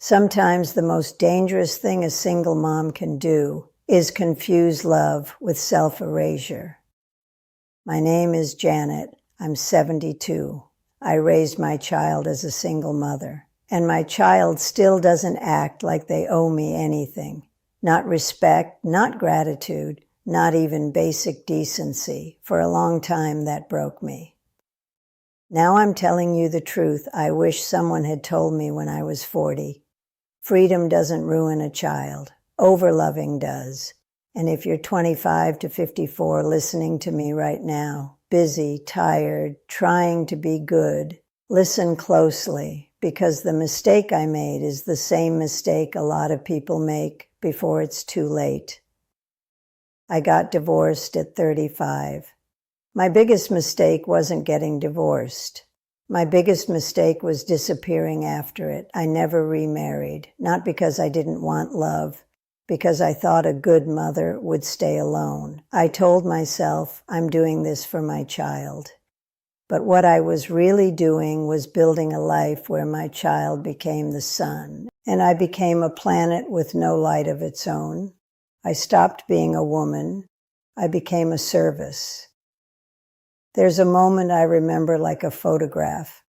Sometimes the most dangerous thing a single mom can do is confuse love with self-erasure. My name is Janet. I'm 72. I raised my child as a single mother, and my child still doesn't act like they owe me anything. Not respect, not gratitude, not even basic decency. For a long time, that broke me. Now I'm telling you the truth I wish someone had told me when I was 40. Freedom doesn't ruin a child. Overloving does. And if you're 25 to 54 listening to me right now, busy, tired, trying to be good, listen closely, because the mistake I made is the same mistake a lot of people make before it's too late. I got divorced at 35. My biggest mistake wasn't getting divorced. My biggest mistake was disappearing after it. I never remarried, not because I didn't want love, because I thought a good mother would stay alone. I told myself, I'm doing this for my child. But what I was really doing was building a life where my child became the sun, and I became a planet with no light of its own. I stopped being a woman. I became a service. There's a moment I remember like a photograph.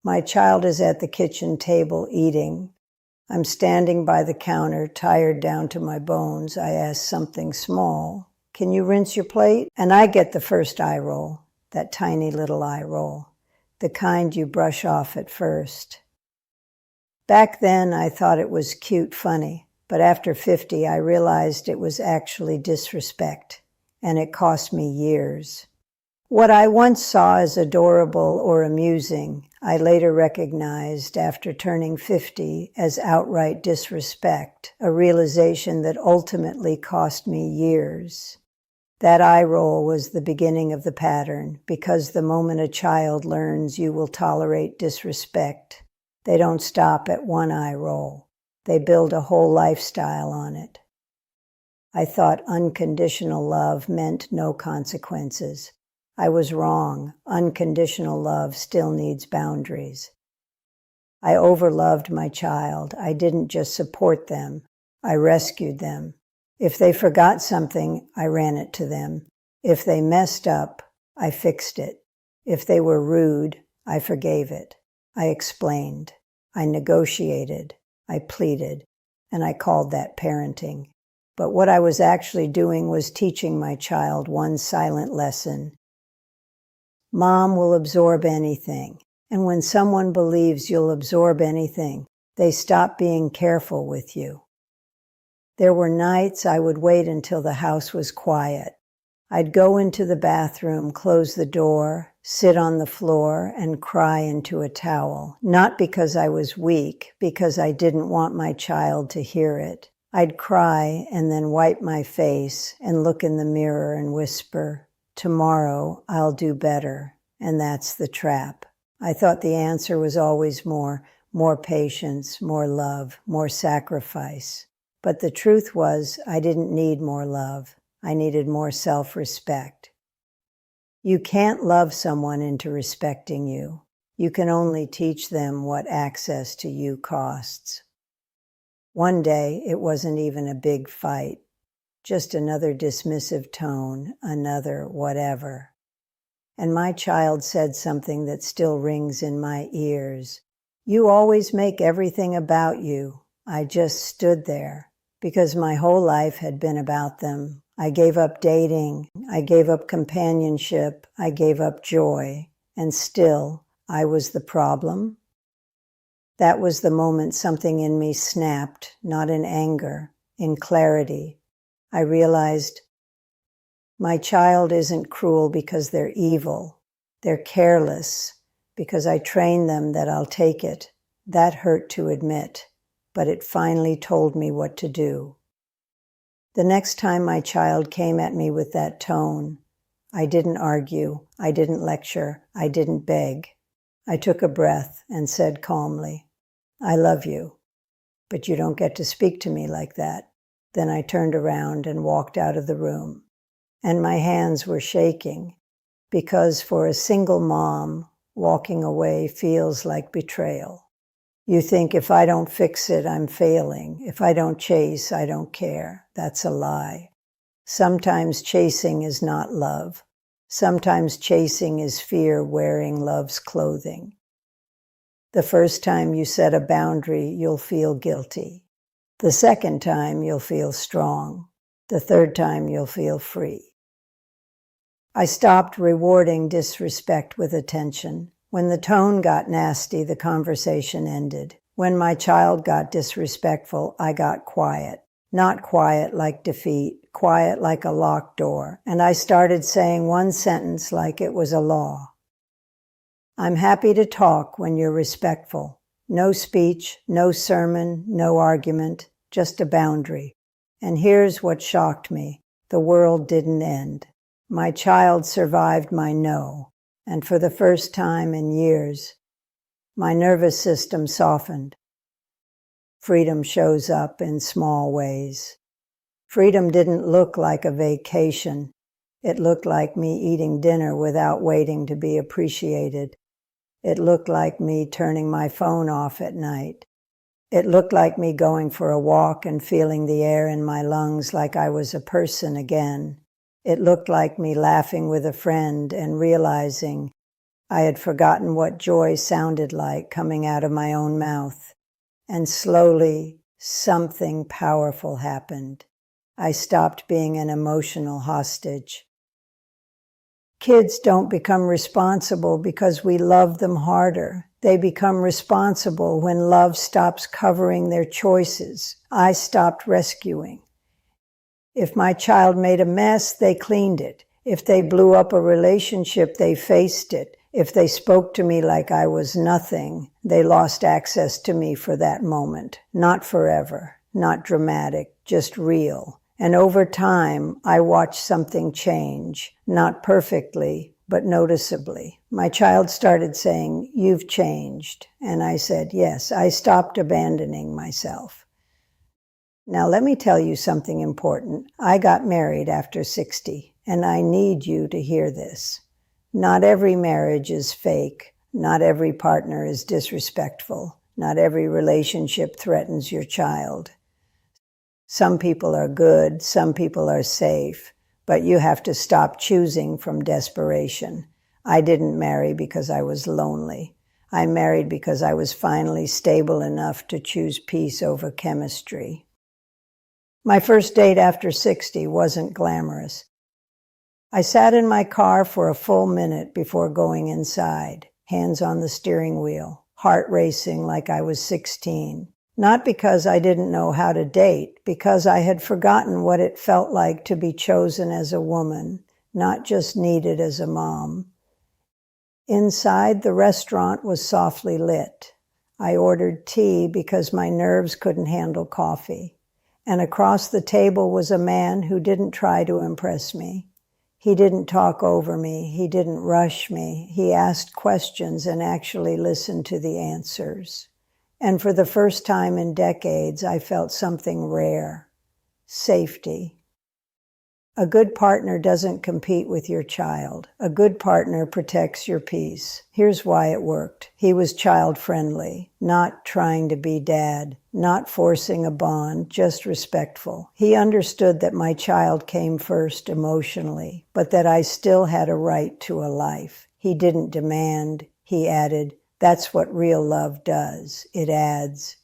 My child is at the kitchen table eating. I'm standing by the counter, tired down to my bones. I ask something small. Can you rinse your plate? And I get the first eye roll, that tiny little eye roll, the kind you brush off at first. Back then, I thought it was cute, funny, but after 50, I realized it was actually disrespect, and it cost me years. What I once saw as adorable or amusing, I later recognized after turning 50 as outright disrespect, a realization that ultimately cost me years. That eye roll was the beginning of the pattern, because the moment a child learns you will tolerate disrespect, they don't stop at one eye roll. They build a whole lifestyle on it. I thought unconditional love meant no consequences. I was wrong. Unconditional love still needs boundaries. I overloved my child. I didn't just support them. I rescued them. If they forgot something, I ran it to them. If they messed up, I fixed it. If they were rude, I forgave it. I explained. I negotiated. I pleaded. And I called that parenting. But what I was actually doing was teaching my child one silent lesson. Mom will absorb anything, and when someone believes you'll absorb anything, they stop being careful with you. There were nights I would wait until the house was quiet. I'd go into the bathroom, close the door, sit on the floor, and cry into a towel, not because I was weak, because I didn't want my child to hear it. I'd cry and then wipe my face and look in the mirror and whisper, tomorrow I'll do better, and that's the trap. I thought the answer was always more patience, more love, more sacrifice. But the truth was, I didn't need more love. I needed more self-respect. You can't love someone into respecting you. You can only teach them what access to you costs. One day, it wasn't even a big fight. Just another dismissive tone, another whatever. And my child said something that still rings in my ears. You always make everything about you. I just stood there, because my whole life had been about them. I gave up dating, I gave up companionship, I gave up joy, and still I was the problem. That was the moment something in me snapped, not in anger, in clarity. I realized my child isn't cruel because they're evil. They're careless because I trained them that I'll take it. That hurt to admit, but it finally told me what to do. The next time my child came at me with that tone, I didn't argue, I didn't lecture, I didn't beg. I took a breath and said calmly, I love you, but you don't get to speak to me like that. Then I turned around and walked out of the room. And my hands were shaking, because for a single mom, walking away feels like betrayal. You think if I don't fix it, I'm failing. If I don't chase, I don't care. That's a lie. Sometimes chasing is not love. Sometimes chasing is fear wearing love's clothing. The first time you set a boundary, you'll feel guilty. The second time, you'll feel strong. The third time, you'll feel free. I stopped rewarding disrespect with attention. When the tone got nasty, the conversation ended. When my child got disrespectful, I got quiet. Not quiet like defeat, quiet like a locked door. And I started saying one sentence like it was a law. I'm happy to talk when you're respectful. No speech, no sermon, no argument, just a boundary. And here's what shocked me. The world didn't end. My child survived my no, and for the first time in years, my nervous system softened. Freedom shows up in small ways. Freedom didn't look like a vacation. It looked like me eating dinner without waiting to be appreciated. It looked like me turning my phone off at night. It looked like me going for a walk and feeling the air in my lungs like I was a person again. It looked like me laughing with a friend and realizing I had forgotten what joy sounded like coming out of my own mouth. And slowly, something powerful happened. I stopped being an emotional hostage. Kids don't become responsible because we love them harder. They become responsible when love stops covering their choices. I stopped rescuing. If my child made a mess, they cleaned it. If they blew up a relationship, they faced it. If they spoke to me like I was nothing, they lost access to me for that moment. Not forever, not dramatic, just real. And over time, I watched something change, not perfectly, but noticeably. My child started saying, "You've changed." And I said, yes, I stopped abandoning myself. Now let me tell you something important. I got married after 60, and I need you to hear this. Not every marriage is fake. Not every partner is disrespectful. Not every relationship threatens your child. Some people are good, some people are safe, but you have to stop choosing from desperation. I didn't marry because I was lonely. I married because I was finally stable enough to choose peace over chemistry. My first date after 60 wasn't glamorous. I sat in my car for a full minute before going inside, hands on the steering wheel, heart racing like I was 16. Not because I didn't know how to date, because I had forgotten what it felt like to be chosen as a woman, not just needed as a mom. Inside, the restaurant was softly lit. I ordered tea because my nerves couldn't handle coffee. And across the table was a man who didn't try to impress me. He didn't talk over me. He didn't rush me. He asked questions and actually listened to the answers. And for the first time in decades, I felt something rare. Safety. A good partner doesn't compete with your child. A good partner protects your peace. Here's why it worked. He was child-friendly, not trying to be dad, not forcing a bond, just respectful. He understood that my child came first emotionally, but that I still had a right to a life. He didn't demand. He added, "That's what real love does. It adds."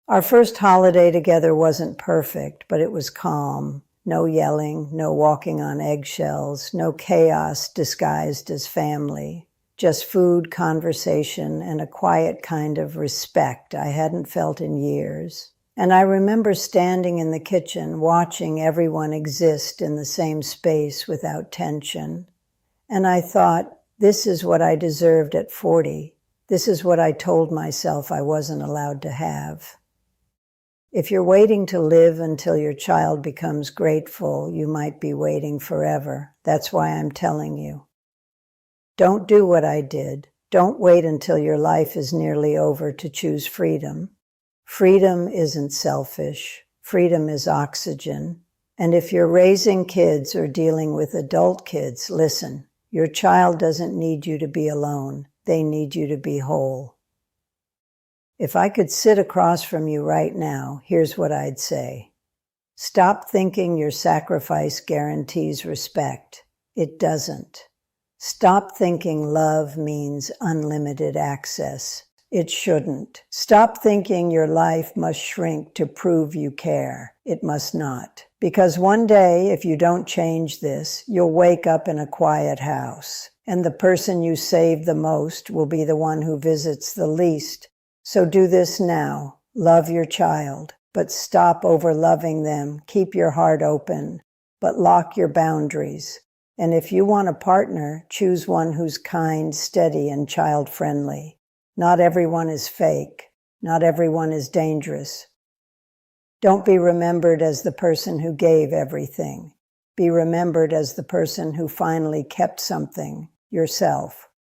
Our first holiday together wasn't perfect, but it was calm. No yelling, no walking on eggshells, no chaos disguised as family. Just food, conversation, and a quiet kind of respect I hadn't felt in years. And I remember standing in the kitchen, watching everyone exist in the same space without tension. And I thought, this is what I deserved at 40. This is what I told myself I wasn't allowed to have. If you're waiting to live until your child becomes grateful, you might be waiting forever. That's why I'm telling you. Don't do what I did. Don't wait until your life is nearly over to choose freedom. Freedom isn't selfish. Freedom is oxygen. And if you're raising kids or dealing with adult kids, listen, your child doesn't need you to be alone. They need you to be whole. If I could sit across from you right now, here's what I'd say. Stop thinking your sacrifice guarantees respect. It doesn't. Stop thinking love means unlimited access. It shouldn't. Stop thinking your life must shrink to prove you care. It must not. Because one day, if you don't change this, you'll wake up in a quiet house, and the person you save the most will be the one who visits the least. So do this now. Love your child, but stop over-loving them. Keep your heart open, but lock your boundaries. And if you want a partner, choose one who's kind, steady, and child-friendly. Not everyone is fake. Not everyone is dangerous. Don't be remembered as the person who gave everything. Be remembered as the person who finally kept something, yourself.